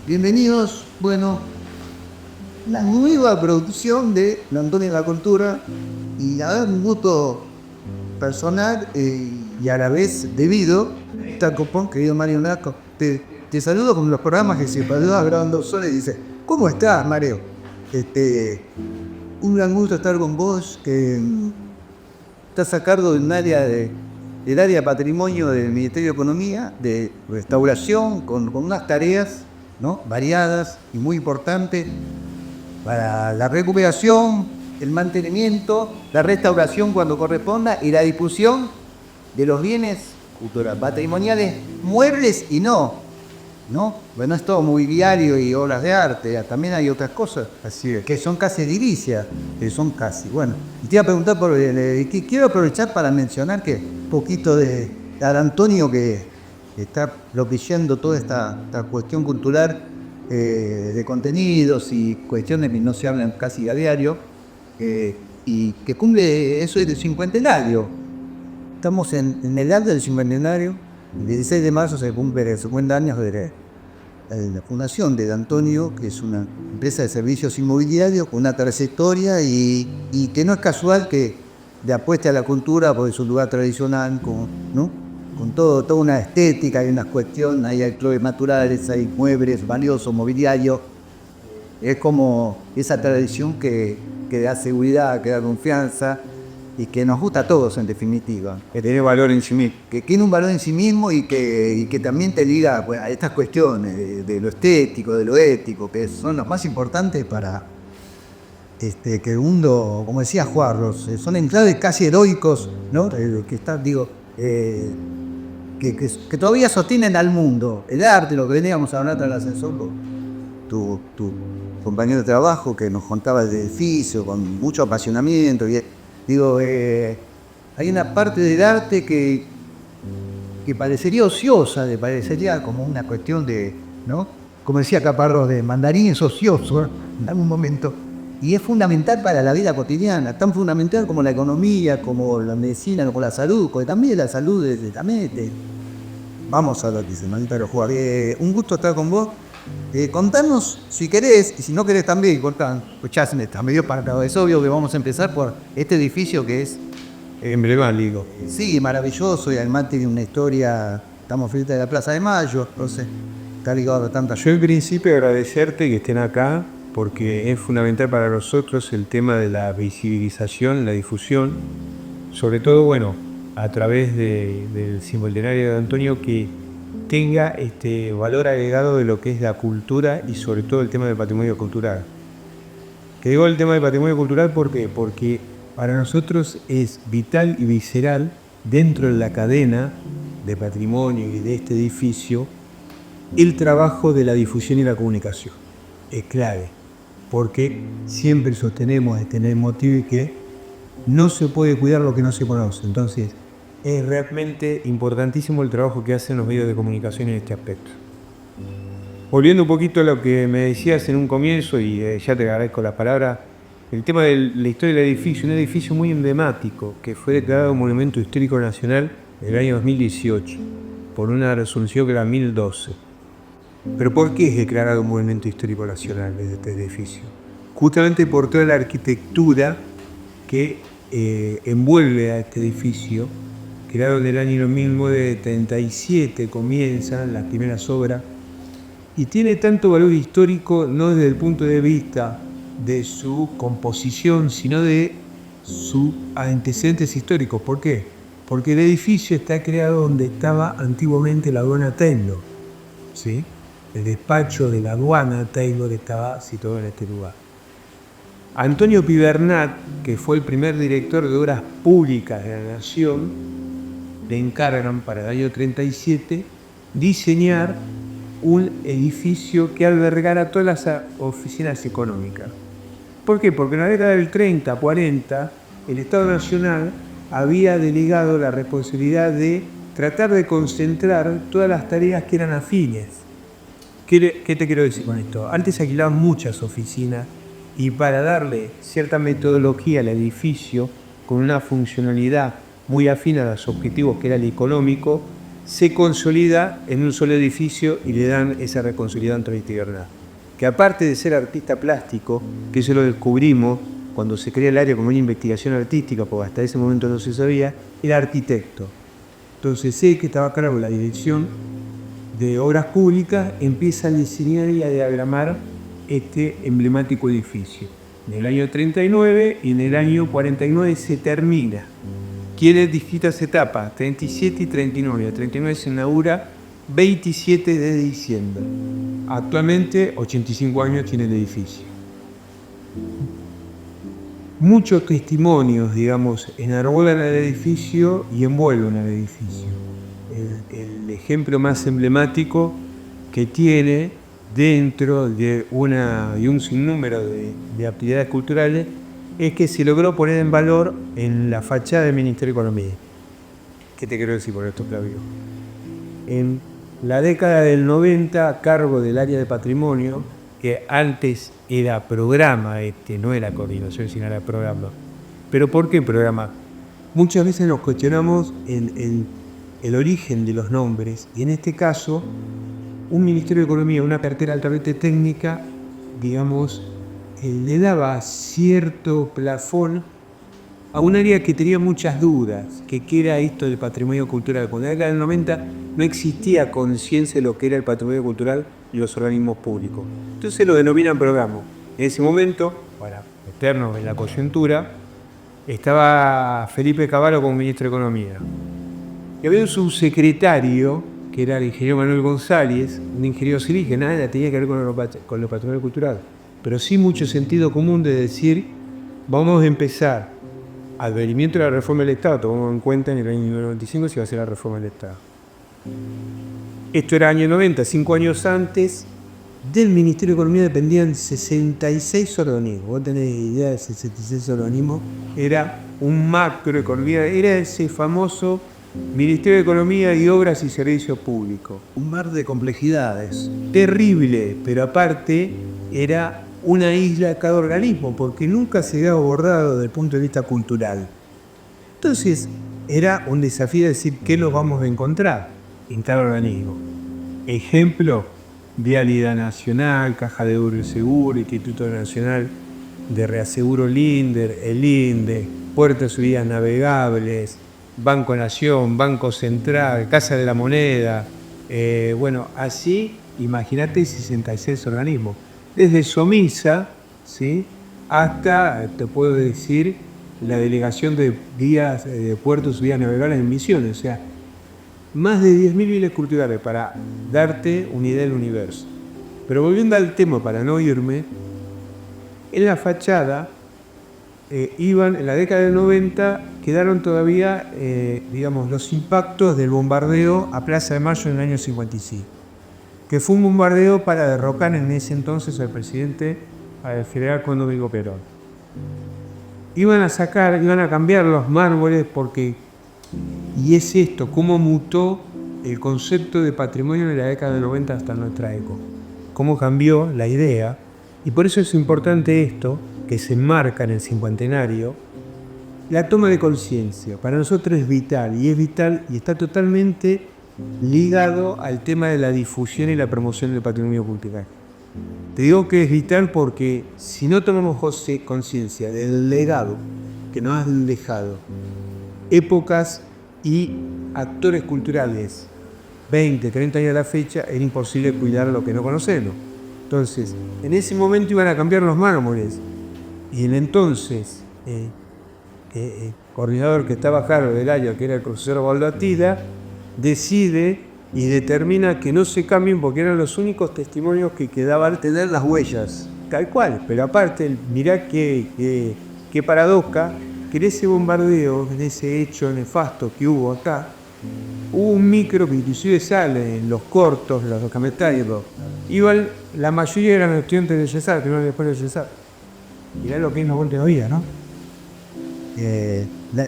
Bienvenidos, bueno, la nueva producción de Antonio de la Cultura y a ver, un gusto personal y a la vez debido, está copón, querido Mario Naco. Te saludo con los programas que se saluda grabando soles y dice, ¿cómo estás, Mario? Un gran gusto estar con vos, que estás a cargo del área de patrimonio del Ministerio de Economía, de restauración, con unas tareas, ¿no?, variadas y muy importantes para la recuperación, el mantenimiento, la restauración cuando corresponda y la difusión de los bienes culturales, patrimoniales, muebles y ¿no? Bueno, es todo mobiliario y obras de arte, también hay otras cosas Así es. que son casi edilicias, bueno. Y te iba a preguntar, quiero aprovechar para mencionar que un poquito de Antonio que está propiciando toda esta cuestión cultural de contenidos y cuestiones que no se hablan casi a diario, y que cumple eso del cincuentenario. Estamos en el año del cincuentenario. El 16 de marzo se cumple 50 años de la fundación de Antonio, que es una empresa de servicios inmobiliarios con una trayectoria y que no es casual que le apueste a la cultura porque es un lugar tradicional, ¿no?, con toda una estética y una cuestión. Ahí hay flores naturales, hay muebles valiosos, mobiliario. Es como esa tradición que da seguridad, que da confianza y que nos gusta a todos, en definitiva. Que tiene valor en sí mismo. Que tiene un valor en sí mismo y que también te diga, pues, a estas cuestiones de lo estético, de lo ético, que son las más importantes para que el mundo, como decía Juarros, son enclaves casi heroicos, ¿no? Que todavía sostienen al mundo. El arte, lo que veníamos a hablar tras el ascensor, tu compañero de trabajo que nos contaba el edificio con mucho apasionamiento. Hay una parte del arte que parecería ociosa, parecería como una cuestión de, ¿no?, como decía Caparrós, de mandarines ociosos en algún momento. Y es fundamental para la vida cotidiana, tan fundamental como la economía, como la medicina, como la salud, porque también la salud vamos a lo que dice Manita los jugadores. Un gusto estar con vos. Contanos si querés, y si no querés también, pues ya está medio parado. Es obvio que vamos a empezar por este edificio que es Emblemático. sí, maravilloso, y además tiene una historia. Estamos frente a la Plaza de Mayo, no sé, está ligado a tantas. Yo en principio agradecerte que estén acá porque es fundamental para nosotros el tema de la visibilización, la difusión, sobre todo, bueno, a través del cincuentenario de Antonio, que tenga este valor agregado de lo que es la cultura y sobre todo el tema del patrimonio cultural. Que digo el tema del patrimonio cultural, ¿por qué? Porque para nosotros es vital y visceral dentro de la cadena de patrimonio y de este edificio el trabajo de la difusión y la comunicación. Es clave, porque siempre sostenemos en el motivo que no se puede cuidar lo que no se conoce. Entonces, es realmente importantísimo el trabajo que hacen los medios de comunicación en este aspecto. Volviendo un poquito a lo que me decías en un comienzo, y ya te agradezco la palabra, el tema de la historia del edificio, un edificio muy emblemático que fue declarado Monumento Histórico Nacional en el año 2018, por una resolución que era 1012. ¿Pero por qué es declarado Monumento Histórico Nacional este edificio? Justamente por toda la arquitectura que envuelve a este edificio, creado en el año 1937, comienzan las primeras obras, y tiene tanto valor histórico no desde el punto de vista de su composición, sino de sus antecedentes históricos. ¿Por qué? Porque el edificio está creado donde estaba antiguamente la aduana Taylor, ¿sí? El despacho de la aduana Taylor estaba situado en este lugar. Antonio Pibernat, que fue el primer director de obras públicas de la Nación, le encargan para el año 37 diseñar un edificio que albergara todas las oficinas económicas. ¿Por qué? Porque en la década del 30, 40, el Estado Nacional había delegado la responsabilidad de tratar de concentrar todas las tareas que eran afines. ¿Qué te quiero decir con esto? Antes alquilaban muchas oficinas y para darle cierta metodología al edificio con una funcionalidad muy afín a los objetivos que era el económico, se consolida en un solo edificio y le dan esa reconsolidante tierna. Que aparte de ser artista plástico, que eso lo descubrimos cuando se crea el área como una investigación artística, porque hasta ese momento no se sabía, era arquitecto. Entonces sé que estaba a cargo de la dirección de obras públicas, empieza a diseñar y a diagramar este emblemático edificio. En el año 39 y en el año 49 se termina. Tiene distintas etapas, 37 y 39. El 39 se inaugura 27 de diciembre. Actualmente 85 años tiene el edificio. Muchos testimonios, digamos, enarbolan el edificio y envuelven al edificio. El ejemplo más emblemático que tiene dentro de un sinnúmero de actividades culturales es que se logró poner en valor en la fachada del Ministerio de Economía. ¿Qué te quiero decir por esto, Claudio? En la década del 90, a cargo del área de patrimonio, que antes era programa, no era coordinación, sino era programa. ¿Pero por qué programa? Muchas veces nos cuestionamos el origen de los nombres, y en este caso, un Ministerio de Economía, una cartera altamente técnica, digamos, le daba cierto plafón a un área que tenía muchas dudas, que era esto del patrimonio cultural. Cuando en la década del 90 no existía conciencia de lo que era el patrimonio cultural y los organismos públicos. Entonces lo denominan programa. En ese momento, para meternos en la coyuntura, estaba Felipe Cavallo como ministro de Economía. Y había un subsecretario, que era el ingeniero Manuel González, un ingeniero civil que nada tenía que ver con lo patrimonio cultural, pero sí mucho sentido común de decir, vamos a empezar advenimiento de la reforma del Estado, tomamos en cuenta en el año 95 si va a ser la reforma del Estado. Esto era año 90, 5 años antes. Del Ministerio de Economía dependían 66 organismos. Vos tenés idea de 66 organismos. Era un macroeconomía, era ese famoso Ministerio de Economía y Obras y Servicios Públicos. Un mar de complejidades. Terrible, pero aparte era una isla de cada organismo, porque nunca se había abordado desde el punto de vista cultural. Entonces, era un desafío decir qué nos vamos a encontrar en cada organismo. Ejemplo, Vialidad Nacional, Caja de Seguro y Seguro, Instituto Nacional de Reaseguro Linder, el INDE, Puertos y Vías Navegables, Banco Nación, Banco Central, Casa de la Moneda. Bueno, así, imagínate 66 organismos. Desde SOMISA, ¿sí?, hasta, te puedo decir, la delegación de vías, de puertos y vías navegables en Misiones. O sea, más de 10.000 bienes culturales para darte una idea del universo. Pero volviendo al tema, para no irme, en la fachada en la década del 90 quedaron todavía, digamos, los impactos del bombardeo a Plaza de Mayo en el año 55, que fue un bombardeo para derrocar en ese entonces al presidente, al general Domingo Perón. Iban a cambiar los mármoles porque, y es esto, cómo mutó el concepto de patrimonio en la década del 90 hasta nuestra época, cómo cambió la idea, y por eso es importante esto, que se enmarca en el cincuentenario, la toma de conciencia. Para nosotros es vital, y está totalmente ligado al tema de la difusión y la promoción del patrimonio cultural. Te digo que es vital porque si no tomamos conciencia del legado que nos han dejado épocas y actores culturales 20, 30 años a la fecha, era imposible cuidar lo que no conocemos. Entonces, en ese momento iban a cambiar los mármoles, y el entonces coordinador que estaba a cargo del área, que era el profesor Baldatida, decide y determina que no se cambien porque eran los únicos testimonios que quedaban, tener las huellas, tal cual. Pero aparte, mirá qué paradoja, que en ese bombardeo, en ese hecho nefasto que hubo acá, hubo un micro que inclusive sale en los cortos, los documentarios, la mayoría eran estudiantes de Yesar, primero y después de Yesar. Mirá lo que es la vuelta de vida, ¿no?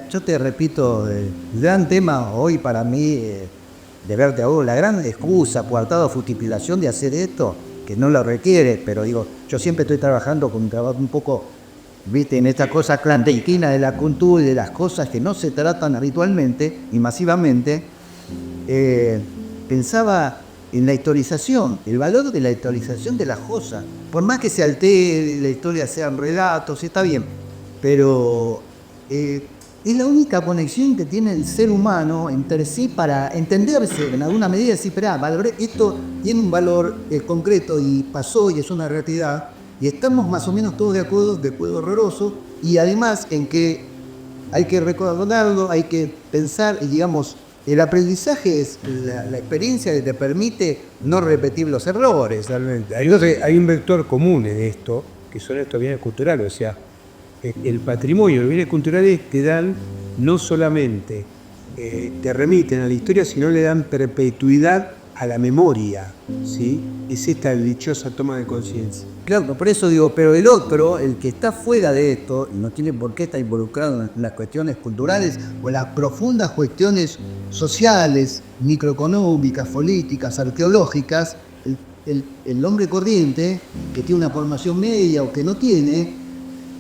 Yo te repito, el gran tema hoy para mí, de verte a vos, la gran excusa, coartada, futilización de hacer esto, que no lo requiere, pero digo, yo siempre estoy trabajando con un trabajo un poco, viste, en esta cosa clandestina de la cultura y de las cosas que no se tratan habitualmente y masivamente, pensaba en la historización, el valor de la historización de las cosas. Por más que se altere, la historia sean relatos, está bien, pero es la única conexión que tiene el ser humano entre sí para entenderse en alguna medida, decir, esto tiene un valor concreto y pasó y es una realidad, y estamos más o menos todos de acuerdo que fue horroroso, y además en que hay que recordarlo, hay que pensar, y digamos, el aprendizaje es la experiencia que te permite no repetir los errores. Totalmente. Hay un vector común en esto, que son estos bienes culturales. O sea, el patrimonio, los bienes culturales te dan, no solamente te remiten a la historia, sino le dan perpetuidad a la memoria, ¿sí? Es esta dichosa toma de conciencia. Claro, por eso digo, pero el otro, el que está fuera de esto, no tiene por qué estar involucrado en las cuestiones culturales o en las profundas cuestiones sociales, microeconómicas, políticas, arqueológicas, el hombre corriente, que tiene una formación media o que no tiene,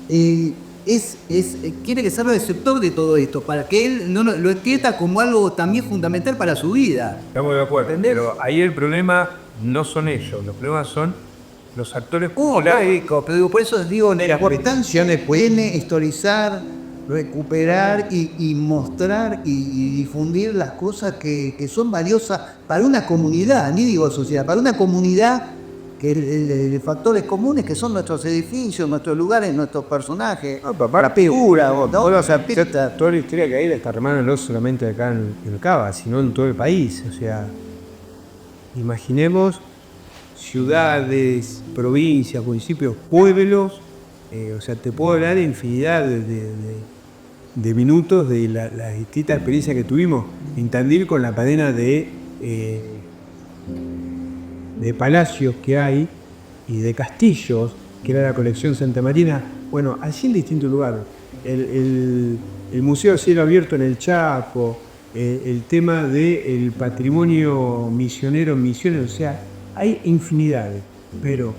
quiere que sea receptor de todo esto, para que él no lo entienda como algo también fundamental para su vida. Estamos de acuerdo, ¿Entendés? pero ahí el problema no son ellos, los problemas son los actores Lógico, pero digo, por eso digo la importancia de poder historizar, recuperar y mostrar y difundir las cosas que son valiosas para una comunidad, ni digo sociedad, para una comunidad, que el factores comunes que son nuestros edificios, nuestros lugares, nuestros personajes, la figura, toda la historia que hay la está remando no solamente acá en Cava, sino en todo el país. O sea, imaginemos ciudades, provincias, municipios, pueblos, o sea, te puedo hablar de infinidad de minutos de las distintas experiencias que tuvimos en Tandil con la cadena de palacios que hay y de castillos, que era la colección Santa Marina. Bueno, allí en distintos lugares. El Museo de Cielo Abierto en el Chaco, el tema del patrimonio misionero en Misiones, o sea, hay infinidades, pero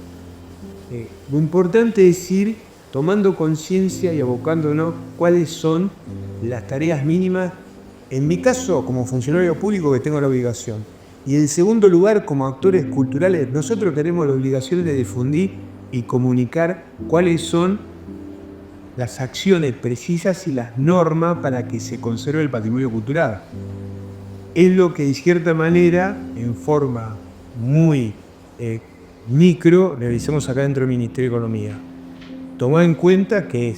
lo importante es ir tomando conciencia y abocándonos cuáles son las tareas mínimas, en mi caso como funcionario público que tengo la obligación, y en segundo lugar como actores culturales nosotros tenemos la obligación de difundir y comunicar cuáles son las acciones precisas y las normas para que se conserve el patrimonio cultural. Es lo que de cierta manera, en forma muy micro, realizamos acá dentro del Ministerio de Economía. Tomad en cuenta que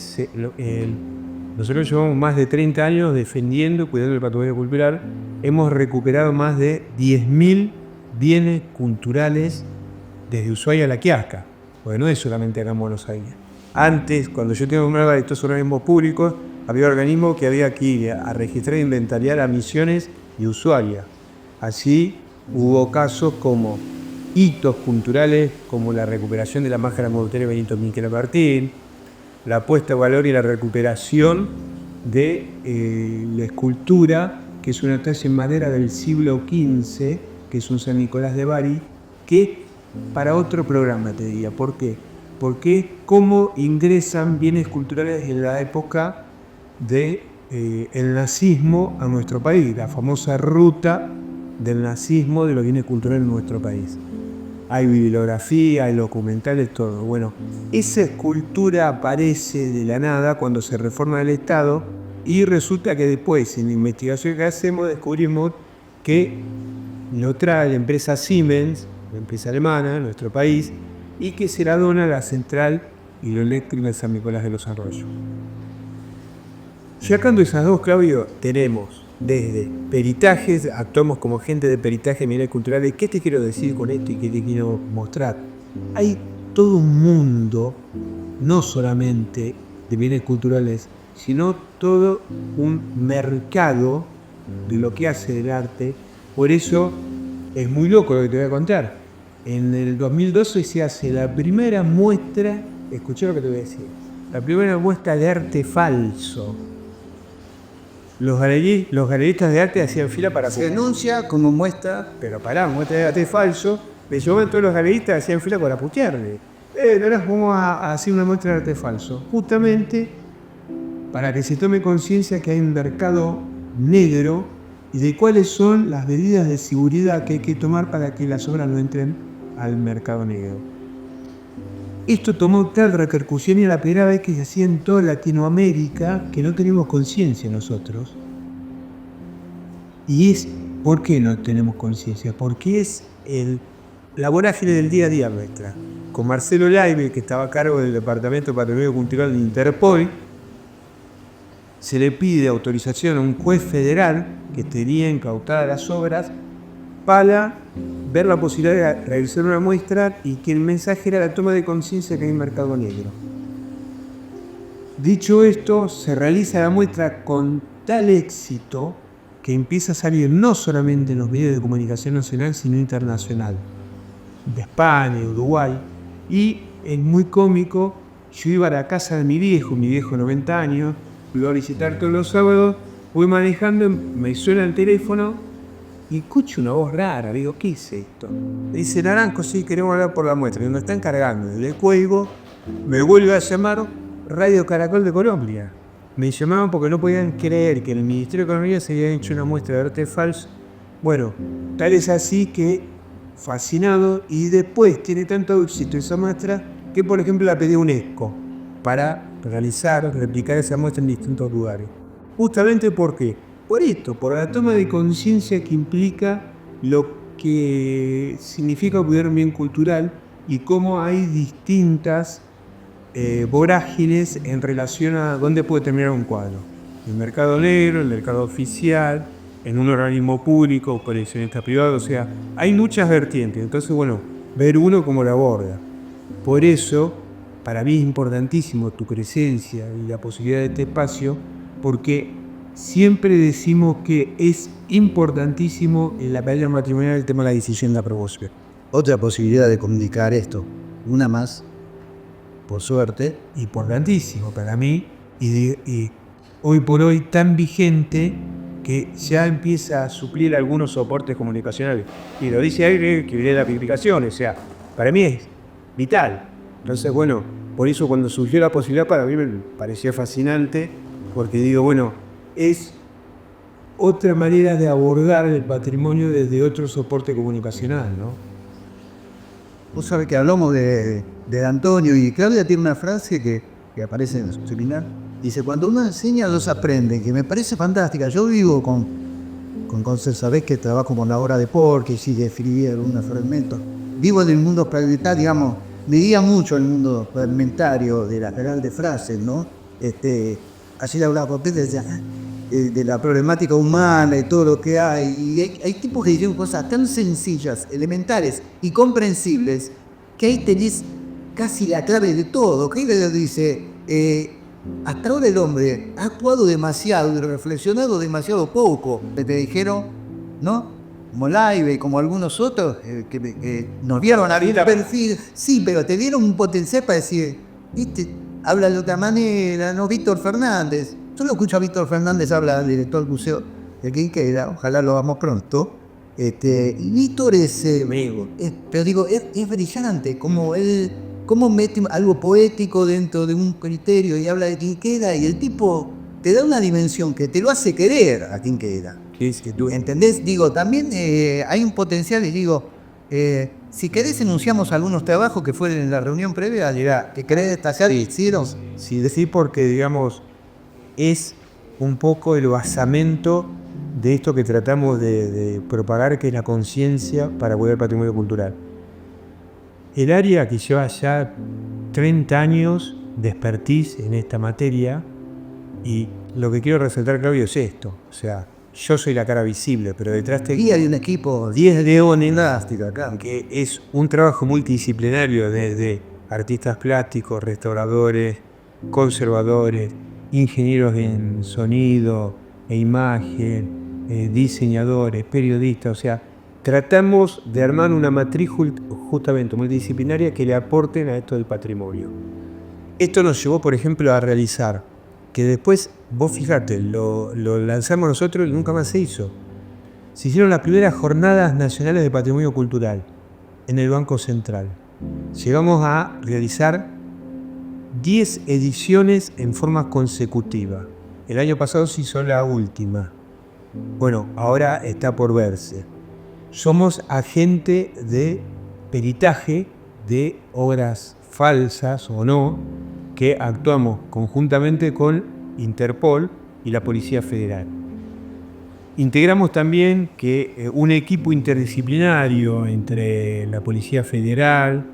nosotros llevamos más de 30 años defendiendo y cuidando el patrimonio cultural. Hemos recuperado más de 10.000 bienes culturales desde Ushuaia a La Quiaca, porque no es solamente acá en Buenos Aires. Antes, cuando yo tengo que hablar de estos organismos públicos, había organismos que había que ir a registrar e inventariar a Misiones y Ushuaia. Así hubo casos como hitos culturales, como la recuperación de la máscara mortuoria Benito Miquel Martín, la puesta en valor y la recuperación de la escultura, que es una talla en madera del siglo XV, que es un San Nicolás de Bari, que para otro programa te diría. ¿Por qué? Porque cómo ingresan bienes culturales en la época del nazismo a nuestro país, la famosa ruta del nazismo de los bienes culturales en nuestro país. Hay bibliografía, hay documentales, todo. Bueno, esa escultura aparece de la nada cuando se reforma el Estado y resulta que después, en la investigación que hacemos, descubrimos que lo trae la empresa Siemens, la empresa alemana, en nuestro país, y que se la dona a la central hidroeléctrica de San Nicolás de los Arroyos. Sacando esas dos, Claudio, tenemos desde peritajes, actuamos como gente de peritaje de bienes culturales. ¿Qué te quiero decir con esto y qué te quiero mostrar? Hay todo un mundo, no solamente de bienes culturales, sino todo un mercado de lo que hace el arte. Por eso es muy loco lo que te voy a contar. En el 2012 se hace la primera muestra, escuché lo que te voy a decir, la primera muestra de arte falso. Los galeristas de arte hacían fila para... Se anuncia como muestra, pero pará, muestra de arte falso. De ese momento los galeristas hacían fila para putearle. Ahora vamos a hacer una muestra de arte falso. Justamente para que se tome conciencia que hay un mercado negro y de cuáles son las medidas de seguridad que hay que tomar para que las obras no entren al mercado negro. Esto tomó tal repercusión y era la primera vez que se hacía en toda Latinoamérica que no tenemos conciencia nosotros. Y es, ¿por qué no tenemos conciencia? Porque es la vorágine del día a día nuestra. Con Marcelo Laibe, que estaba a cargo del Departamento de Patrimonio Cultural de Interpol, se le pide autorización a un juez federal que tenía incautadas las obras para ver la posibilidad de realizar una muestra y que el mensaje era la toma de conciencia que hay en mercado negro. Dicho esto, se realiza la muestra con tal éxito que empieza a salir no solamente en los medios de comunicación nacional, sino internacional, de España, Uruguay, y es muy cómico. Yo iba a la casa de mi viejo 90 años, lo iba a visitar todos los sábados, voy manejando, me suena el teléfono y escucho una voz rara. Digo, ¿qué es esto? Me dice, Naranjo, sí, queremos hablar por la muestra, que nos están cargando. Le cuelgo, me vuelve a llamar Radio Caracol de Colombia. Me llamaban porque no podían creer que en el Ministerio de Economía se había hecho una muestra de arte falso. Bueno, tal es así que fascinado, y después tiene tanto éxito esa muestra que, por ejemplo, la pedí a UNESCO para replicar esa muestra en distintos lugares. Justamente ¿por qué? Por esto, por la toma de conciencia que implica lo que significa cuidar un bien cultural y cómo hay distintas vorágines en relación a dónde puede terminar un cuadro. El mercado negro, el mercado oficial, en un organismo público, coleccionista privado, o sea, hay muchas vertientes. Entonces, bueno, ver uno cómo la aborda. Por eso, para mí es importantísimo tu presencia y la posibilidad de este espacio, porque siempre decimos que es importantísimo en la pelea matrimonial el tema de la decisión de la promoción. Otra posibilidad de comunicar esto, una más, por suerte. Importantísimo para mí, y hoy por hoy tan vigente que ya empieza a suplir algunos soportes comunicacionales. Y lo dice alguien que viene de la publicación, o sea, para mí es vital. Entonces, bueno, por eso cuando surgió la posibilidad, para mí me pareció fascinante, porque digo, bueno, es otra manera de abordar el patrimonio desde otro soporte comunicacional, ¿no? Vos sabés que hablamos de Antonio, y Claudia tiene una frase que aparece en su seminar. Dice, cuando uno enseña, los aprende, que me parece fantástica. Yo vivo con Concel, sabés que trabajo con la obra de Porques y de Frier, unos fragmentos. Vivo en el mundo fragmental, digamos, me guía mucho el mundo fragmentario de la general de frases, ¿no? Ayer hablaba con ustedes de la problemática humana y todo lo que hay. Y hay tipos que dicen cosas tan sencillas, elementales y comprensibles, que ahí tenés casi la clave de todo. Heidegger dice, hasta ahora el hombre ha actuado demasiado y reflexionado demasiado poco. Te dijeron, ¿no? Como Laibe y como algunos otros que nos vieron a vida perfil. Sí, pero te dieron un potencial para decir, ¿viste? Habla de otra manera, ¿no? Víctor Fernández. Yo lo escucho a Víctor Fernández, habla del director del Museo de Quinquela, ojalá lo hagamos pronto. Y Víctor pero digo, es brillante, como él, cómo mete algo poético dentro de un criterio y habla de Quinquela, y el tipo te da una dimensión que te lo hace querer a Quinquela. ¿Entendés? Digo, también hay un potencial, y digo, si querés enunciamos algunos trabajos que fueron en la reunión previa, dirá, ¿que querés destacar? Sí, decir porque, digamos, es un poco el basamento de esto que tratamos de propagar, que es la conciencia para cuidar el patrimonio cultural. El área que lleva ya 30 años de expertise en esta materia, y lo que quiero resaltar, Claudio, es esto. O sea, yo soy la cara visible, pero detrás hay un equipo 10 leones elásticos acá, que es un trabajo multidisciplinario desde artistas plásticos, restauradores, conservadores, ingenieros en sonido e imagen, diseñadores, periodistas. O sea, tratamos de armar una matriz justamente multidisciplinaria que le aporten a esto del patrimonio. Esto nos llevó, por ejemplo, a realizar, que después, vos fijate, lo lanzamos nosotros y nunca más se hizo. Se hicieron las primeras jornadas nacionales de patrimonio cultural en el Banco Central. Llegamos a realizar 10 ediciones en forma consecutiva. El año pasado se hizo la última. Bueno, ahora está por verse. Somos agente de peritaje de obras falsas o no, que actuamos conjuntamente con Interpol y la Policía Federal. Integramos también que un equipo interdisciplinario entre la Policía Federal,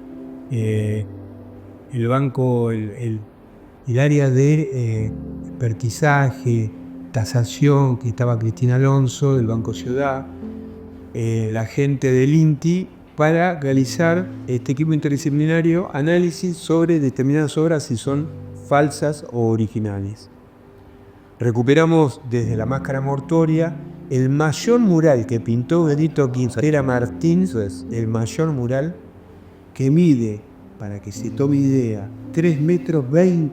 el banco, el área de expertizaje, tasación, que estaba Cristina Alonso del Banco Ciudad, la gente del INTI, para realizar este equipo interdisciplinario análisis sobre determinadas obras si son falsas o originales. Recuperamos desde la máscara mortuoria el mayor mural que pintó Benito Quintero Martín, el mayor mural que mide, para que se tome idea, 3,20 metros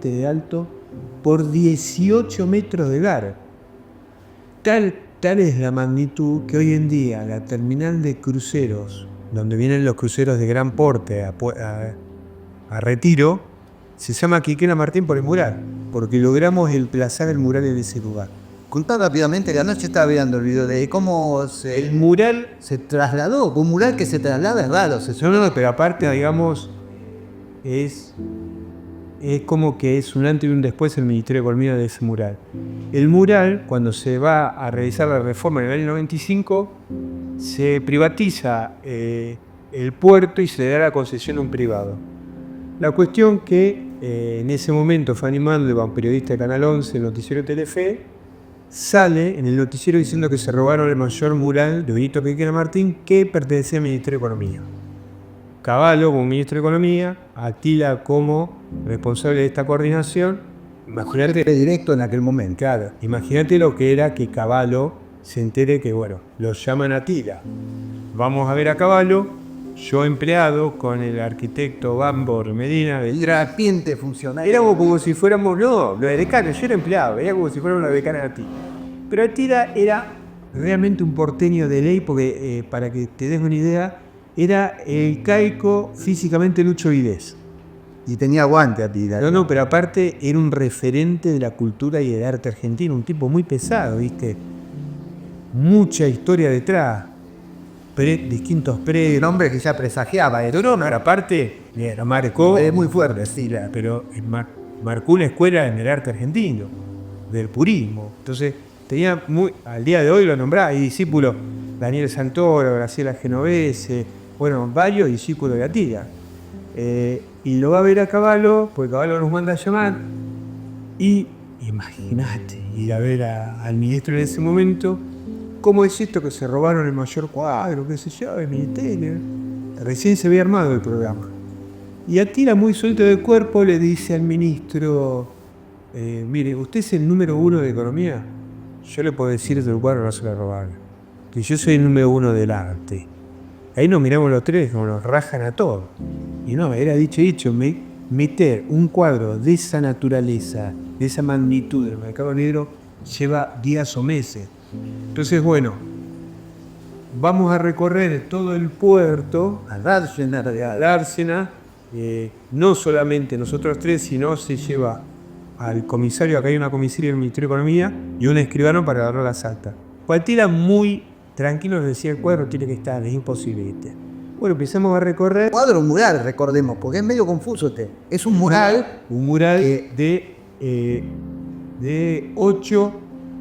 de alto por 18 metros de largo. Tal es la magnitud que hoy en día la terminal de cruceros, donde vienen los cruceros de gran porte a Retiro, se llama Quiquena Martín por el mural, porque logramos emplazar el mural en ese lugar. Contá rápidamente, que anoche estaba viendo el video de cómo el mural se trasladó. Un mural que se traslada es raro. Pero aparte, digamos, es como que es un antes y un después el Ministerio de Economía de ese mural. El mural, cuando se va a realizar la reforma en el año 95, se privatiza el puerto y se le da la concesión a un privado. La cuestión que en ese momento Fanny Mandelbaum, periodista de Canal 11, el noticiero Telefe, sale en el noticiero diciendo que se robaron el mayor mural de Benito Quintero Martín que pertenecía al Ministerio de Economía. Cavallo como ministro de Economía, Atila como responsable de esta coordinación. Imagínate directo en aquel momento. Claro, imagínate lo que era que Cavallo se entere que, bueno, lo llaman Atila. Vamos a ver a Cavallo, yo empleado con el arquitecto Bambor Medina. El rapiente funcionario. Éramos como si fuéramos, no, los decanos, yo era empleado, era como si fuéramos los decanos de Atila. Pero Atila era realmente un porteño de ley, porque para que te des una idea, era el caico físicamente Lucho Vides. Y tenía aguante Atila. No, pero aparte era un referente de la cultura y del arte argentino, un tipo muy pesado, ¿viste? Mucha historia detrás, distintos predios. Un hombre que ya presagiaba esto. No, pero aparte, marcó. Es muy fuerte, sí. Pero marcó una escuela en el arte argentino, del purismo. Entonces, tenía al día de hoy lo nombraba, y discípulos, Daniel Santoro, Graciela Genovese, bueno, varios discípulos de Atila. Y lo va a ver a Cavallo, porque Cavallo nos manda a llamar, y imagínate ir a ver al ministro en ese momento. ¿Cómo es esto que se robaron el mayor cuadro, qué sé yo, el ministerio? Recién se había armado el programa. Y Atila, muy suelto de cuerpo, le dice al ministro, mire, ¿usted es el número 1 de Economía? Yo le puedo decir que el cuadro no se lo robaron, que yo soy el número 1 del arte. Ahí nos miramos los tres, como nos rajan a todos. Y no, era dicho, meter un cuadro de esa naturaleza, de esa magnitud del mercado negro, lleva días o meses. Entonces, bueno, vamos a recorrer todo el puerto, A Dársena. no solamente nosotros tres, sino se lleva al comisario, acá hay una comisaria del Ministerio de Economía, y un escribano para agarrar las actas. Cualquiera muy tranquilo nos decía, el cuadro tiene que estar, es imposible que esté. Bueno, empezamos a recorrer. Cuadro mural, recordemos, porque es medio confuso es un mural. Un mural de 8,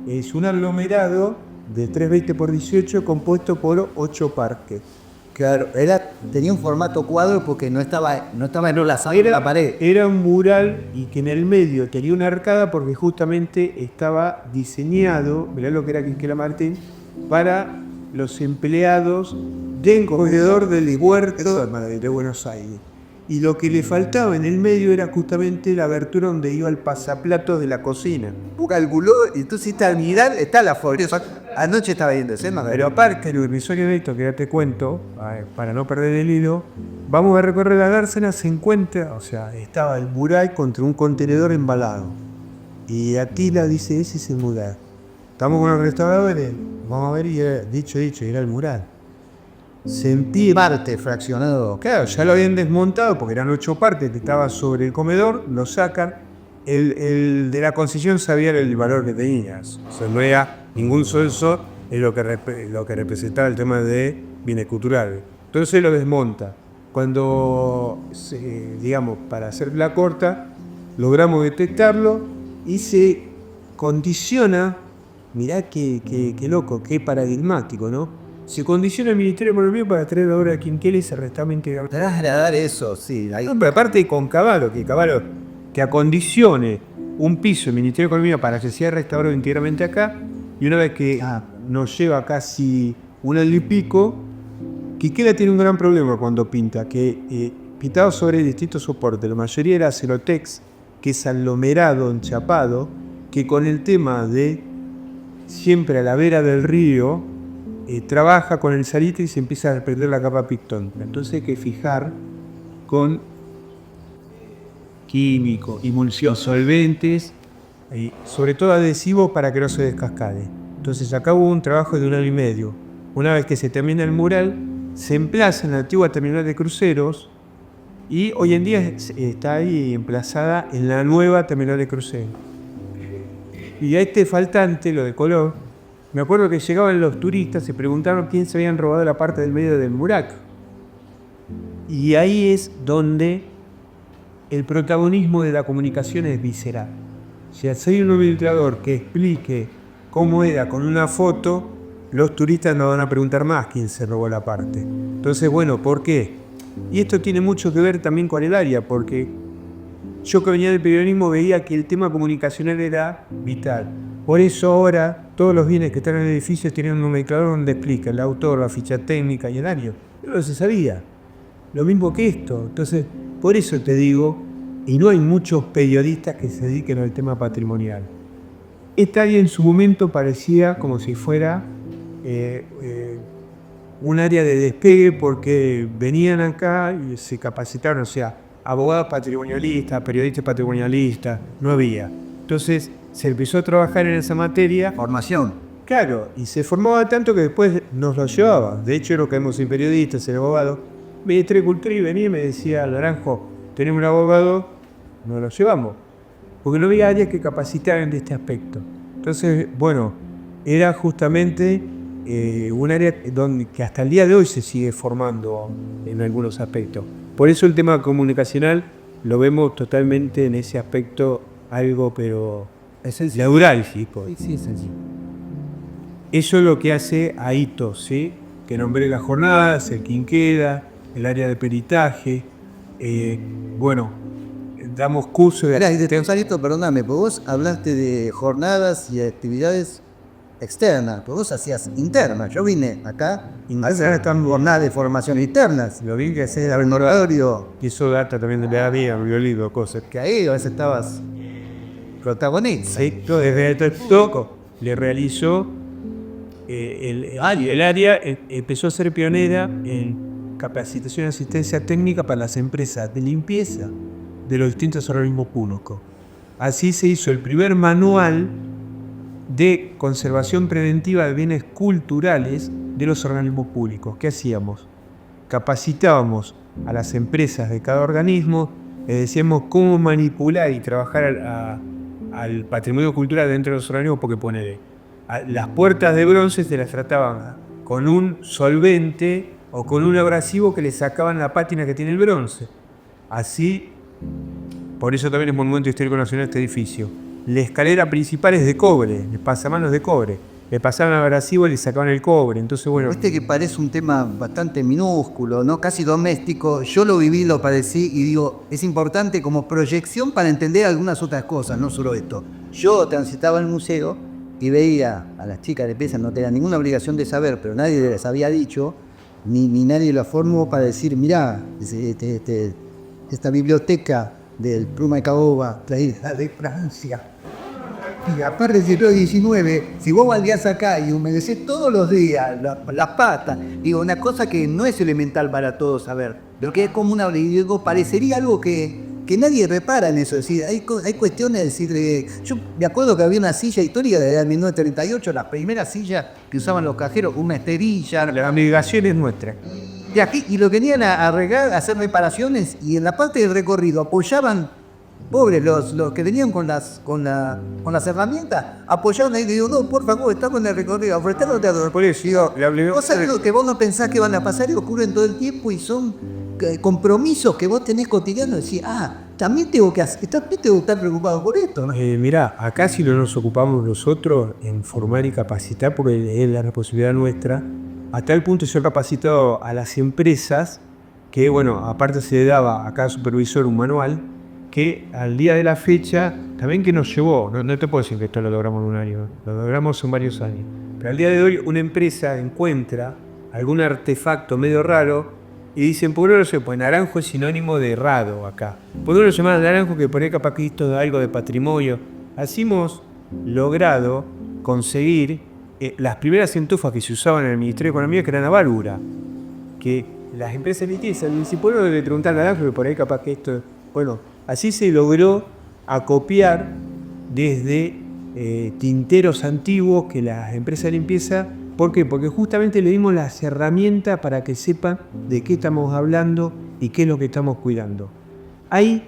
es un aglomerado de 3,20 por 18 compuesto por 8 parques. Claro, tenía un formato cuadro porque no estaba enlazado en la pared. Era un mural y que en el medio tenía una arcada porque justamente estaba diseñado, mirá lo que era Quintero Martín, para los empleados del corredor del puerto de Buenos Aires. Y lo que le faltaba en el medio era justamente la abertura donde iba el pasaplatos de la cocina. Calculó, y tú hiciste al mirar, está la foto. Anoche estaba viendo ese, pero aparte, lo irrisorio de esto, que ya te cuento, para no perder el hilo, vamos a recorrer la Dársena, se encuentra, o sea, estaba el mural contra un contenedor embalado. Y Atila dice, ese es el mural. Estamos con los restauradores, vamos a ver, y era, dicho, era el mural. Sentí parte fraccionado. Claro, ya lo habían desmontado porque eran 8 partes que estaba sobre el comedor, lo sacan. El de la concesión sabía el valor que tenía. O sea, no era ningún solso es lo que representaba el tema de bienes culturales. Entonces lo desmonta. Cuando, digamos, para hacer la corta, logramos detectarlo y se condiciona, mirá qué loco, qué paradigmático, ¿no? Se condiciona el Ministerio de Economía para traer la obra de Quinquela y se restaura íntegramente. Trasladar eso, sí. No, pero aparte con Cavallo, que acondicione un piso del Ministerio de Economía para que sea restaurado íntegramente acá, y una vez que nos lleva casi un año y pico, Quinquela tiene un gran problema cuando pinta, que pintado sobre distintos soportes, la mayoría era celotex, que es aglomerado, enchapado, que con el tema de siempre a la vera del río, trabaja con el salitre y se empieza a perder la capa pictónica. Entonces hay que fijar con químicos, emulsión, solventes, sobre todo adhesivos para que no se descascade. Entonces acá hubo un trabajo de 1 año y medio. Una vez que se termina el mural, se emplaza en la antigua terminal de cruceros y hoy en día está ahí emplazada en la nueva terminal de cruceros. Y a este faltante, lo de color, me acuerdo que llegaban los turistas y se preguntaron quién se habían robado la parte del medio del mural. Y ahí es donde el protagonismo de la comunicación es visceral. Si hay un ilustrador que explique cómo era con una foto, los turistas no van a preguntar más quién se robó la parte. Entonces, bueno, ¿por qué? Y esto tiene mucho que ver también con el área, porque yo que venía del periodismo veía que el tema comunicacional era vital. Por eso ahora todos los bienes que están en el edificio tienen un nomenclador donde explica el autor, la ficha técnica y el año. No se sabía. Lo mismo que esto. Entonces, por eso te digo, y no hay muchos periodistas que se dediquen al tema patrimonial. Esta área en su momento parecía como si fuera un área de despegue porque venían acá y se capacitaron, o sea, abogados patrimonialistas, periodistas patrimonialistas, no había. Entonces se empezó a trabajar en esa materia. Formación. Claro, y se formaba tanto que después nos lo llevaba. De hecho, lo que hemos sin periodistas, ser abogado. Ministerio de Cultura y venía y me decía, Naranjo, tenemos un abogado, nos lo llevamos. Porque no había áreas que capacitaran de este aspecto. Entonces, bueno, era justamente un área que hasta el día de hoy se sigue formando en algunos aspectos. Por eso el tema comunicacional lo vemos totalmente en ese aspecto, algo pero neurálgico. Sí, sencillo. Eso es lo que hace a Hito, ¿sí? Que nombré las jornadas, el Quinquela, el área de peritaje. Bueno, damos cursos de... Mirá, y de esto, perdóname, porque vos hablaste de jornadas y actividades externas, pero vos hacías internas. Yo vine acá y a veces están jornadas de formación internas. Lo vi que hacés el laboratorio. Y eso data también de la vida, violino, cosas. Que ahí a veces estabas protagonista. Sí, yo desde el toco le realizó el área empezó a ser pionera en capacitación y asistencia técnica para las empresas de limpieza de los distintos organismos públicos. Así se hizo el primer manual de conservación preventiva de bienes culturales de los organismos públicos. ¿Qué hacíamos? Capacitábamos a las empresas de cada organismo, les decíamos cómo manipular y trabajar al patrimonio cultural dentro de los organismos, porque las puertas de bronce se las trataban con un solvente o con un abrasivo que le sacaban la pátina que tiene el bronce. Así, por eso también es Monumento Histórico Nacional este edificio. La escalera principal es de cobre, el pasamanos de cobre. Le pasaban abrasivo y le sacaban el cobre. Entonces, bueno. Este que parece un tema bastante minúsculo, ¿no? Casi doméstico. Yo lo viví, lo padecí y digo, es importante como proyección para entender algunas otras cosas, no solo esto. Yo transitaba el museo y veía a las chicas de pieza, no tenían ninguna obligación de saber, pero nadie les había dicho, ni nadie la formó para decir, mirá, esta biblioteca del Pluma de Caoba, traída de Francia. Y aparte del siglo XIX, si vos valías acá y humedecés todos los días las patas, digo, una cosa que no es elemental para todos saber, lo que es como una, digo, parecería algo que nadie repara en eso. Es decir, hay cuestiones, es decir, yo me acuerdo que había una silla histórica de 1938, la primera silla que usaban los cajeros, una esterilla. La navegación es nuestra. Y aquí, y lo venían a regar, a hacer reparaciones, y en la parte del recorrido apoyaban pobres, los que venían con las herramientas, apoyaron ahí y digo, no, por favor, estamos en el recorrido, ofrecerte a Por eso cosas que vos no pensás que van a pasar y ocurren todo el tiempo y son compromisos que vos tenés cotidianos. Decís, también tengo que estar preocupado por esto, ¿no? Mirá, acá si no nos ocupamos nosotros en formar y capacitar, porque es la responsabilidad nuestra, hasta el punto yo he capacitado a las empresas que, bueno, aparte se le daba a cada supervisor un manual, que al día de la fecha, también que nos llevó, no te puedo decir que esto lo logramos en un año, lo logramos en varios años, pero al día de hoy una empresa encuentra algún artefacto medio raro y dicen, ¿por qué no lo sé? Pues naranjo es sinónimo de errado acá. ¿Por qué no lo llaman naranjo que por ahí capaz que esto es algo de patrimonio? Así hemos logrado conseguir las primeras entufas que se usaban en el Ministerio de Economía, que eran a válvula, que las empresas emitiesen, si por qué no le preguntan naranjo que por ahí capaz que esto... Bueno, así se logró acopiar desde tinteros antiguos que las empresas de limpieza. ¿Por qué? Porque justamente le dimos las herramientas para que sepan de qué estamos hablando y qué es lo que estamos cuidando. Hay,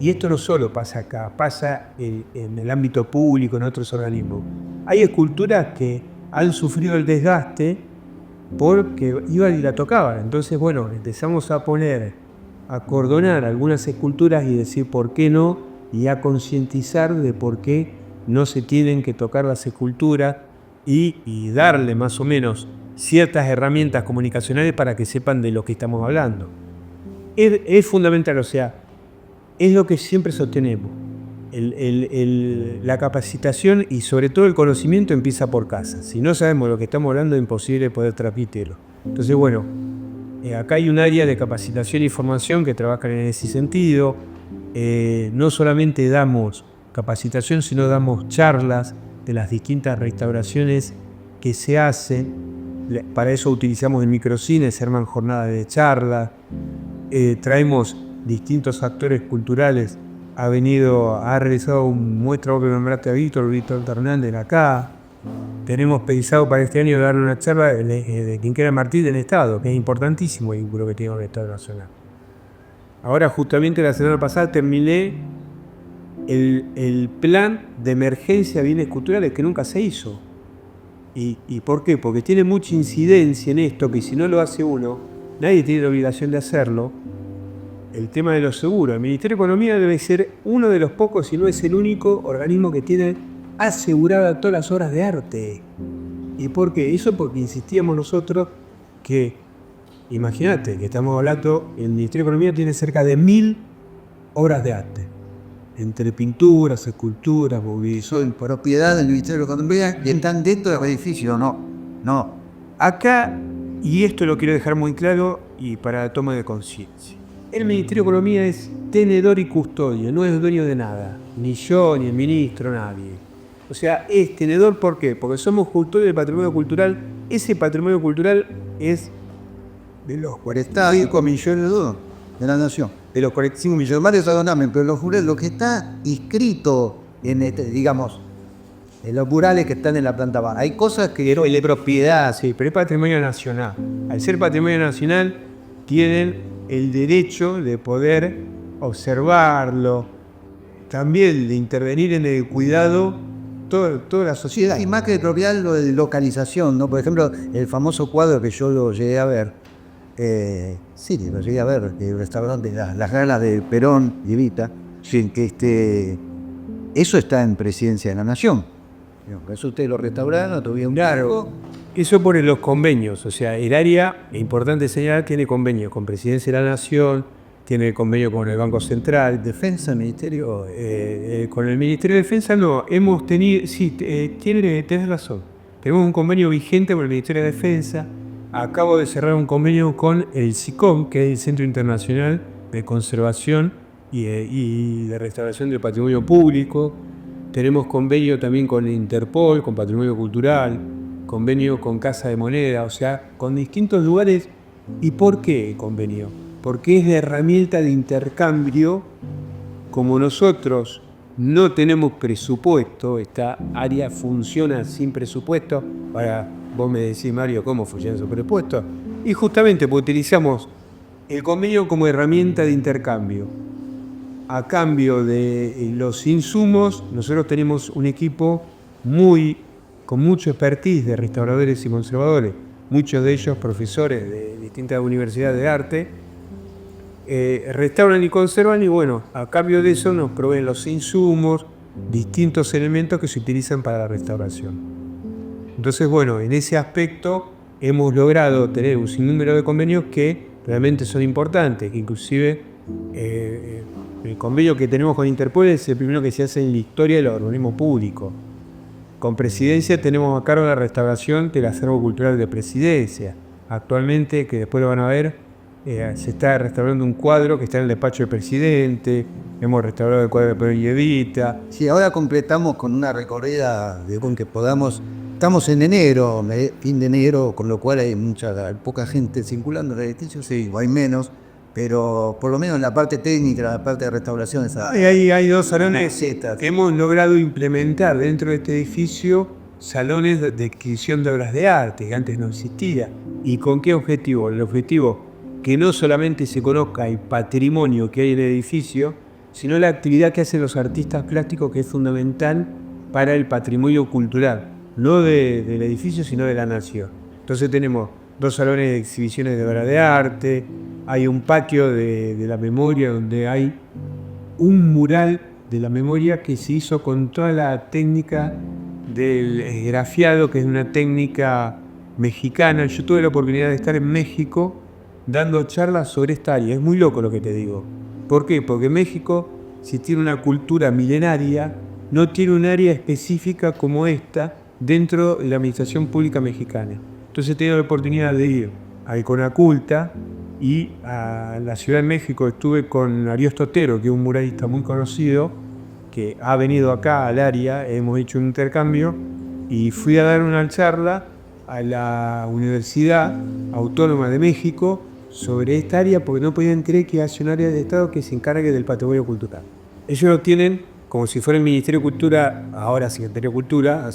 y esto no solo pasa acá, pasa en el ámbito público, en otros organismos, hay esculturas que han sufrido el desgaste porque iban y la tocaban. Entonces, bueno, empezamos a acordonar algunas esculturas y decir por qué no, y a concientizar de por qué no se tienen que tocar las esculturas, y darle más o menos ciertas herramientas comunicacionales para que sepan de lo que estamos hablando. Es fundamental, o sea, es lo que siempre sostenemos. La capacitación y sobre todo el conocimiento empieza por casa. Si no sabemos lo que estamos hablando, es imposible poder transmitirlo. Entonces, bueno, acá hay un área de capacitación y formación que trabaja en ese sentido. No solamente damos capacitación, sino damos charlas de las distintas restauraciones que se hacen. Para eso utilizamos el microcine, se arman jornadas de charla. Traemos distintos actores culturales. Ha realizado un muestra, vos que nombraste a Víctor Hernández acá. Tenemos pensado para este año darle una charla de Quinquera Martí del Estado, que es importantísimo el vínculo que tiene con el Estado Nacional. Ahora, justamente la semana pasada terminé el plan de emergencia de bienes culturales que nunca se hizo. ¿Y por qué? Porque tiene mucha incidencia en esto, que si no lo hace uno, nadie tiene la obligación de hacerlo. El tema de los seguros. El Ministerio de Economía debe ser uno de los pocos, si no es el único, organismo que tiene aseguradas todas las obras de arte. ¿Y por qué? Eso porque insistíamos nosotros que, imagínate, que estamos hablando, el Ministerio de Economía tiene cerca de 1000 obras de arte. Entre pinturas, esculturas, Son propiedad del Ministerio de Economía y están dentro del edificio, no. Acá, y esto lo quiero dejar muy claro y para la toma de conciencia, el Ministerio de Economía es tenedor y custodio, no es dueño de nada, ni yo, ni el ministro, nadie. O sea, es tenedor, ¿por qué? Porque somos custodios del patrimonio cultural. Ese patrimonio cultural es de los 45 millones de la nación. De los 45 millones, más de eso donamen, pero lo que está inscrito en en los murales que están en la planta baja. Hay cosas que es de propiedad, sí, pero es patrimonio nacional. Al ser patrimonio nacional, tienen el derecho de poder observarlo, también de intervenir en el cuidado toda la sociedad. Y más que de propiedad, lo de localización, ¿no? Por ejemplo, el famoso cuadro que yo lo llegué a ver, lo llegué a ver, el restaurante, las galas de Perón y Evita, que eso está en Presidencia de la Nación. Eso ustedes lo restauraron, tuvieron un cargo. Eso por los convenios, o sea, el área, es importante señalar, tiene convenios con Presidencia de la Nación, tiene convenio con el Banco Central. ¿Defensa, Ministerio? Con el Ministerio de Defensa no, hemos tenido, sí, tenés razón, tenemos un convenio vigente con el Ministerio de Defensa. Acabo de cerrar un convenio con el SICOM, que es el Centro Internacional de Conservación y de Restauración del Patrimonio Público. Tenemos convenio también con Interpol, con Patrimonio Cultural, convenio con Casa de Moneda, o sea, con distintos lugares. ¿Y por qué convenio? Porque es de herramienta de intercambio. Como nosotros no tenemos presupuesto, esta área funciona sin presupuesto. Ahora vos me decís, Mario, ¿cómo funciona su presupuesto? Y justamente porque utilizamos el convenio como herramienta de intercambio. a cambio de los insumos, nosotros tenemos un equipo con mucho expertise de restauradores y conservadores, muchos de ellos profesores de distintas universidades de arte, restauran y conservan y bueno, a cambio de eso nos proveen los insumos, distintos elementos que se utilizan para la restauración. Entonces bueno, en ese aspecto hemos logrado tener un sinnúmero de convenios que realmente son importantes, que inclusive el convenio que tenemos con Interpol es el primero que se hace en la historia del organismo público. Con Presidencia tenemos a cargo la restauración del acervo cultural de Presidencia. Actualmente, que después lo van a ver, se está restaurando un cuadro que está en el despacho del presidente, hemos restaurado el cuadro de Perón y Evita. Sí, ahora completamos con una recorrida con que podamos. Estamos en enero, fin de enero, con lo cual hay poca gente circulando en el edificio, sí, o hay menos, pero por lo menos en la parte técnica, la parte de restauración. Hay dos salones que hemos logrado implementar dentro de este edificio, salones de adquisición de obras de arte, que antes no existía. ¿Y con qué objetivo? El objetivo que no solamente se conozca el patrimonio que hay en el edificio, sino la actividad que hacen los artistas plásticos, que es fundamental para el patrimonio cultural, no del edificio, sino de la nación. Entonces tenemos 2 salones de exhibiciones de obras de arte, hay un patio de la memoria donde hay un mural de la memoria que se hizo con toda la técnica del esgrafiado, que es una técnica mexicana. Yo tuve la oportunidad de estar en México dando charlas sobre esta área. Es muy loco lo que te digo. ¿Por qué? Porque México, si tiene una cultura milenaria, no tiene un área específica como esta dentro de la administración pública mexicana. Entonces he tenido la oportunidad de ir a Iconaculta y a la Ciudad de México. Estuve con Ariosto Otero, que es un muralista muy conocido, que ha venido acá al área, hemos hecho un intercambio, y fui a dar una charla a la Universidad Autónoma de México sobre esta área, porque no podían creer que haya un área de Estado que se encargue del patrimonio cultural. Ellos lo tienen como si fuera el Ministerio de Cultura, ahora Secretaría de Cultura,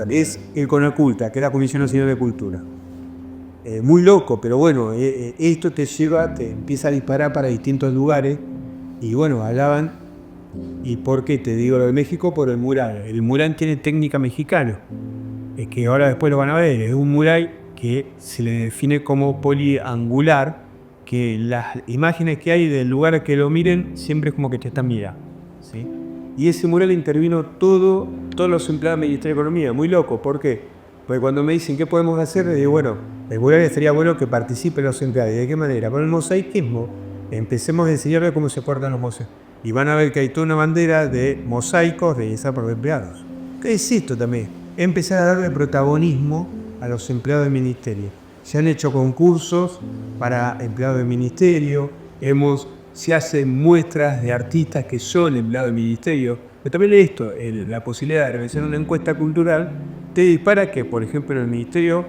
es el CONACULTA, que es la Comisión Nacional de Cultura. Muy loco, pero bueno, esto te empieza a disparar para distintos lugares, y bueno, hablaban. ¿Y por qué te digo lo de México? Por el mural. El mural tiene técnica mexicana, es que ahora después lo van a ver. Es un mural que se le define como poliangular, que las imágenes que hay del lugar que lo miren siempre es como que te están mirando, ¿sí? Y ese mural intervino todos los empleados del Ministerio de Economía. Muy loco, ¿por qué? Porque cuando me dicen qué podemos hacer, les digo, bueno, el mural sería bueno que participen los empleados. ¿Y de qué manera? Con el mosaicismo. Empecemos a enseñarles cómo se portan los mosaicos. Y van a ver que hay toda una bandera de mosaicos realizados por empleados. ¿Qué es esto también? Empezar a darle protagonismo a los empleados del ministerio. Se han hecho concursos para empleados del ministerio, se hacen muestras de artistas que son empleados del ministerio. Pero también esto, la posibilidad de realizar una encuesta cultural, te dispara que, por ejemplo, en el ministerio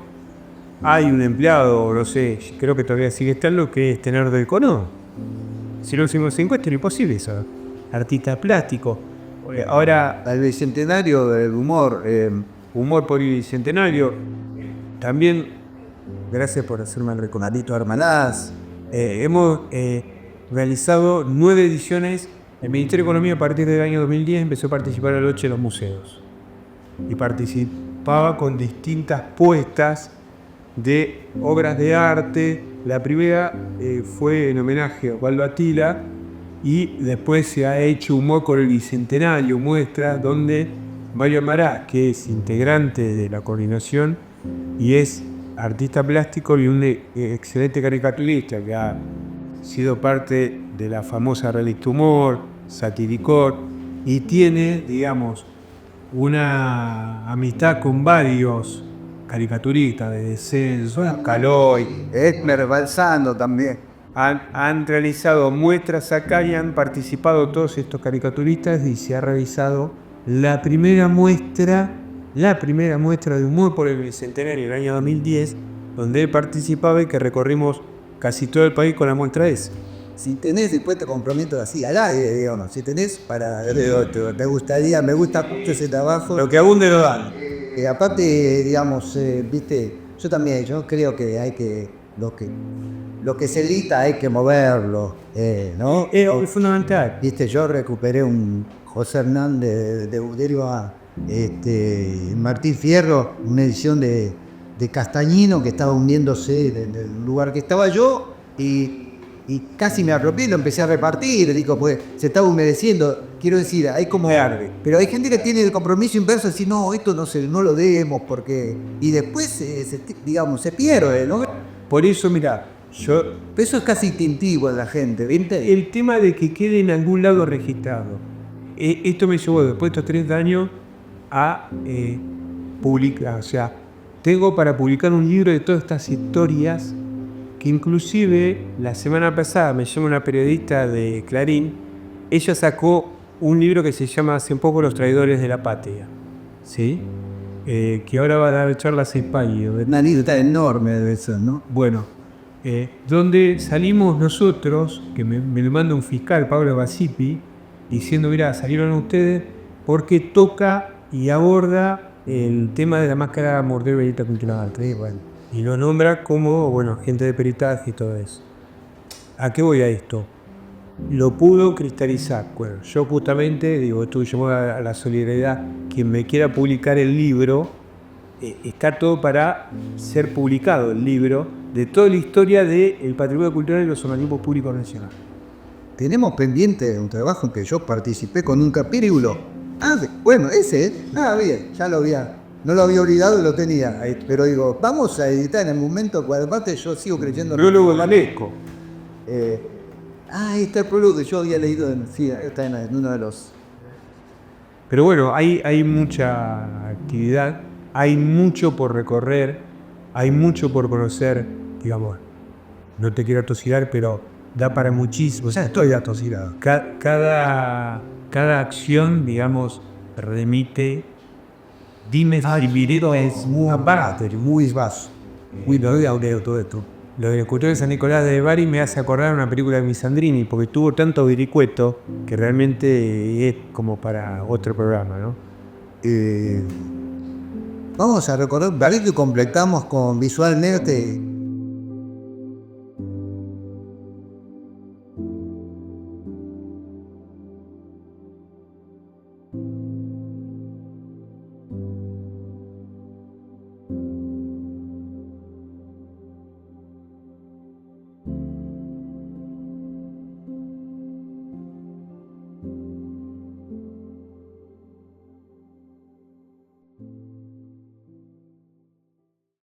hay un empleado, no sé, creo que todavía sigue estando, que es Tenor del Cono. Si no hicimos encuesta, era imposible eso. Artista plástico. Ahora, al bicentenario del humor. Humor por el bicentenario. También, Gracias por hacerme el recordadito, Armalás. hemos realizado 9 ediciones. El Ministerio de Economía, a partir del año 2010, empezó a participar en la noche de los museos. Y participaba con distintas puestas de obras de arte. La primera fue en homenaje a Osvaldo Atila, y después se ha hecho humor con el bicentenario, muestra donde Mario Amará, que es integrante de la coordinación y es artista plástico y un excelente caricaturista que ha sido parte de la famosa revista Humor, Satiricor, y tiene, digamos, una amistad con varios caricaturistas, desde Celso, Caloi, Esmer Balsando también. han realizado muestras acá y han participado todos estos caricaturistas, y se ha realizado la primera muestra de humor por el bicentenario del año 2010, donde él participaba y que recorrimos casi todo el país con la muestra esa. Si tenés, después te comprometo así al aire, digamos. Si tenés me gusta mucho ese trabajo. Lo que abunde lo dan. Aparte, digamos, viste, yo creo que hay que lo que se edita hay que moverlo, ¿no? Es fundamental. Viste, yo recuperé un José Hernández de Uderio a Martín Fierro, una edición de Castañino que estaba hundiéndose del lugar que estaba yo y casi me apropié y lo empecé a repartir, digo, pues se estaba humedeciendo, quiero decir, hay como... Pero hay gente que tiene el compromiso inverso de decir, no, esto no lo demos porque... Y después, digamos, se pierde, ¿no? Por eso, mira, yo... Pero eso es casi instintivo en la gente, ¿viste? El tema de que quede en algún lado registrado. Esto me llevó después de estos 30 años a publicar, o sea, tengo para publicar un libro de todas estas historias que inclusive la semana pasada me llama una periodista de Clarín, ella sacó un libro que se llama hace un poco Los traidores de la patria, ¿sí? Que ahora va a dar charlas en España. Una anécdota enorme de eso, ¿no? Bueno, donde salimos nosotros, que me lo manda un fiscal, Pablo Basipi, diciendo, mira, salieron ustedes porque toca y aborda el tema de la máscara morder Veleta Cultural. Sí, bueno. Y lo nombra como, bueno, gente de peritaje y todo eso. ¿A qué voy a esto? Lo pudo cristalizar. Bueno, yo justamente, digo, esto llamó a la solidaridad. Quien me quiera publicar el libro, está todo para ser publicado el libro de toda la historia del patrimonio cultural y los organismos públicos nacionales. Tenemos pendiente un trabajo en que yo participé con un capítulo. Bueno, ese, bien, ya lo había. No lo había olvidado y lo tenía. Pero digo, vamos a editar en el momento, cuando aparte yo sigo creyendo... Prólogo galesco. Ahí está el prólogo que yo había leído, sí, está en uno de los... Pero bueno, hay mucha actividad, hay mucho por recorrer, hay mucho por conocer, digamos. No te quiero atosigar, pero da para muchísimo. Ya estoy atosigado. Cada acción, digamos, remite. Dime si mi dedo es muy aparato, muy vaso. muy audio todo esto. Lo del escultor de San Nicolás de Bari me hace acordar una película de Misandrini, porque tuvo tanto vericueto que realmente es como para otro programa, ¿no? Vamos a recordar, a ver que completamos con Visual Nerd